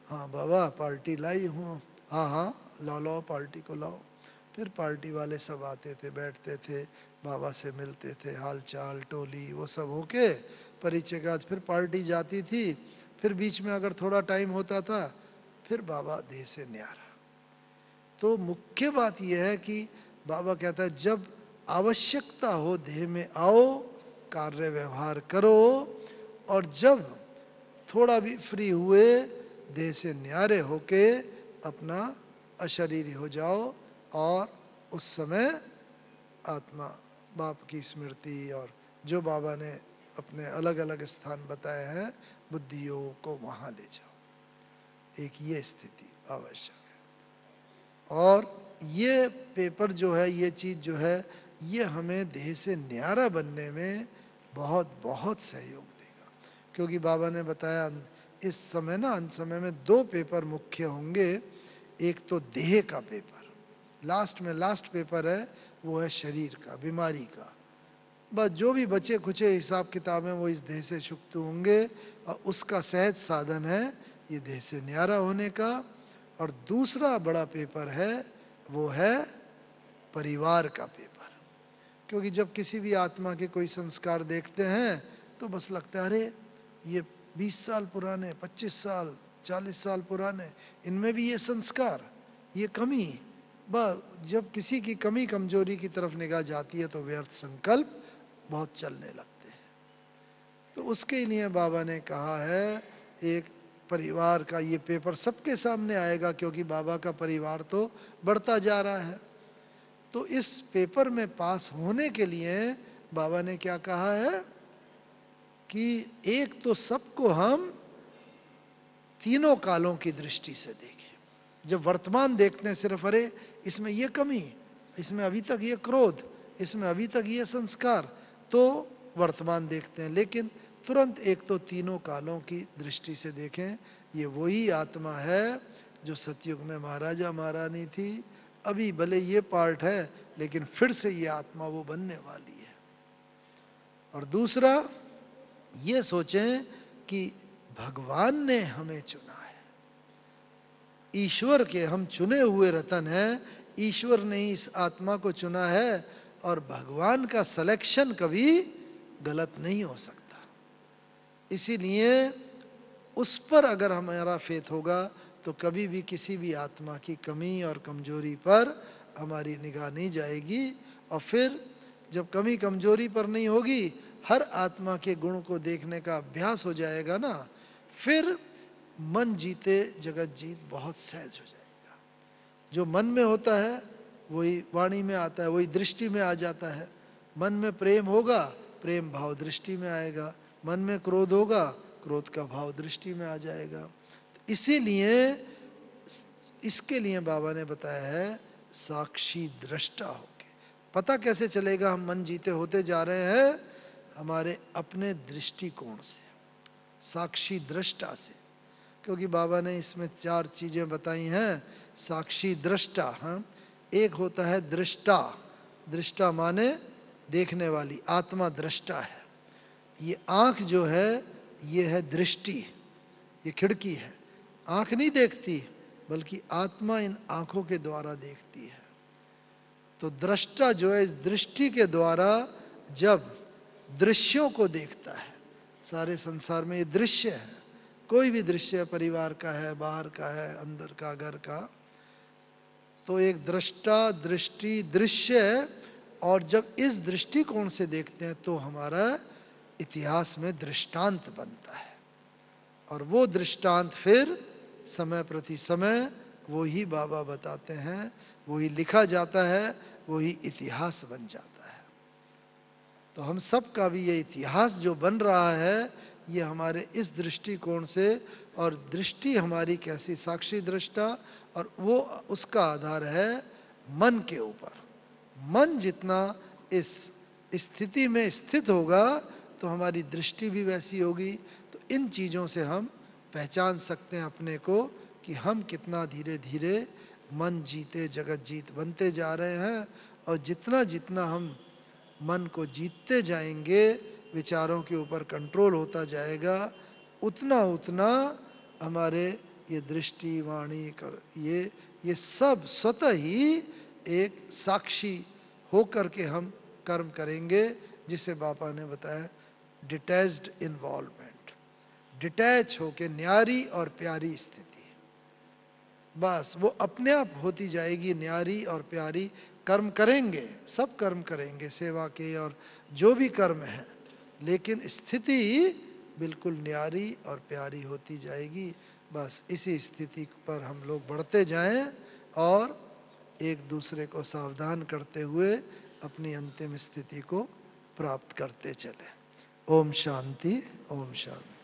[SPEAKER 1] हाँ बाबा पार्टी लाई हूँ, हाँ हाँ लाओ लाओ पार्टी को लाओ। फिर पार्टी वाले सब आते थे, बैठते थे, बाबा से मिलते थे, हाल चाल टोली वो सब होके परिचय के बाद फिर पार्टी जाती थी। फिर बीच में अगर थोड़ा टाइम होता था फिर बाबा देह से न्यारा। तो मुख्य बात यह है कि बाबा कहता है जब आवश्यकता हो देह में आओ, कार्य व्यवहार करो, और जब थोड़ा भी फ्री हुए देह से न्यारे होके अपना अशरीरी हो जाओ। और उस समय आत्मा बाप की स्मृति और जो बाबा ने अपने अलग अलग स्थान बताए हैं बुद्धि योग को वहां ले जाओ। एक ये स्थिति आवश्यक है। और ये पेपर जो है, ये चीज जो है, ये हमें देह से न्यारा बनने में बहुत बहुत सहयोग देगा। क्योंकि बाबा ने बताया इस समय ना, अंत समय में 2 पेपर मुख्य होंगे। एक तो देह का पेपर, लास्ट में लास्ट पेपर है, वो है शरीर का, बीमारी का। बस जो भी बचे खुचे हिसाब किताब हैं वो इस देह से शुक्त होंगे, और उसका सहज साधन है ये देह से न्यारा होने का। और दूसरा बड़ा पेपर है वो है परिवार का पेपर। क्योंकि जब किसी भी आत्मा के कोई संस्कार देखते हैं तो बस लगता है अरे ये 20 साल पुराने, 25 साल, 40 साल पुराने, इनमें भी ये संस्कार, ये कमी। जब किसी की कमी कमजोरी की तरफ निगाह जाती है तो व्यर्थ संकल्प बहुत चलने लगते हैं। तो उसके लिए बाबा ने कहा है एक परिवार का ये पेपर सबके सामने आएगा, क्योंकि बाबा का परिवार तो बढ़ता जा रहा है। तो इस पेपर में पास होने के लिए बाबा ने क्या कहा है कि एक तो सबको हम तीनों कालों की दृष्टि से देखें। जब वर्तमान देखते हैं सिर्फ, अरे इसमें ये कमी, इसमें अभी तक ये क्रोध, इसमें अभी तक ये संस्कार, तो वर्तमान देखते हैं। लेकिन तुरंत एक तो तीनों कालों की दृष्टि से देखें। ये वही आत्मा है जो सतयुग में महाराजा महारानी थी, अभी भले ये पार्ट है लेकिन फिर से ये आत्मा वो बनने वाली है। और दूसरा ये सोचें कि भगवान ने हमें चुना है, ईश्वर के हम चुने हुए रतन हैं, ईश्वर ने इस आत्मा को चुना है। और भगवान का सिलेक्शन कभी गलत नहीं हो सकता। इसीलिए उस पर अगर हमारा फेथ होगा तो कभी भी किसी भी आत्मा की कमी और कमजोरी पर हमारी निगाह नहीं जाएगी। और फिर जब कमी कमजोरी पर नहीं होगी, हर आत्मा के गुण को देखने का अभ्यास हो जाएगा ना, फिर मन जीते जगत जीत बहुत सहज हो जाएगा। जो मन में होता है वही वाणी में आता है, वही दृष्टि में आ जाता है। मन में प्रेम होगा, प्रेम भाव दृष्टि में आएगा। मन में क्रोध होगा, क्रोध का भाव दृष्टि में आ जाएगा। तो इसीलिए इसके लिए बाबा ने बताया है साक्षी दृष्टा होके। पता कैसे चलेगा हम मन जीते होते जा रहे हैं? हमारे अपने दृष्टिकोण से, साक्षी दृष्टा से। क्योंकि बाबा ने इसमें 4 चीजें बताई हैं। साक्षी दृष्टा, हाँ, एक होता है दृष्टा। दृष्टा माने देखने वाली, आत्मा दृष्टा है। ये आंख जो है ये है दृष्टि, ये खिड़की है। आंख नहीं देखती, बल्कि आत्मा इन आंखों के द्वारा देखती है। तो दृष्टा जो है इस दृष्टि के द्वारा जब दृश्यों को देखता है, सारे संसार में ये दृश्य है, कोई भी दृश्य परिवार का है, बाहर का है, अंदर का, घर का, तो एक दृष्टा, दृष्टि, दृश्य है। और जब इस दृष्टिकोण से देखते हैं तो हमारा इतिहास में दृष्टांत बनता है। और वो दृष्टांत फिर समय प्रति समय वो ही बाबा बताते हैं, वही लिखा जाता है, वही इतिहास बन जाता है। तो हम सब का भी ये इतिहास जो बन रहा है, ये हमारे इस दृष्टिकोण से। और दृष्टि हमारी कैसी? साक्षी दृष्टा। और वो उसका आधार है मन के ऊपर। मन जितना इस स्थिति में स्थित होगा तो हमारी दृष्टि भी वैसी होगी। तो इन चीजों से हम पहचान सकते हैं अपने को कि हम कितना धीरे धीरे मन जीते जगत जीत बनते जा रहे हैं। और जितना जितना हम मन को जीतते जाएंगे, विचारों के ऊपर कंट्रोल होता जाएगा, उतना उतना हमारे ये दृष्टि, वाणी, ये सब स्वतः ही एक साक्षी होकर के हम कर्म करेंगे, जिसे बाबा ने बताया डिटैच्ड इन्वॉल्वमेंट। डिटैच होके न्यारी और प्यारी स्थिति, बस वो अपने आप होती जाएगी न्यारी और प्यारी। कर्म करेंगे, सब कर्म करेंगे, सेवा के और जो भी कर्म है, लेकिन स्थिति बिल्कुल न्यारी और प्यारी होती जाएगी। बस इसी स्थिति पर हम लोग बढ़ते जाएं और एक दूसरे को सावधान करते हुए अपनी अंतिम स्थिति को प्राप्त करते चले। ओम शांति, ओम शांति।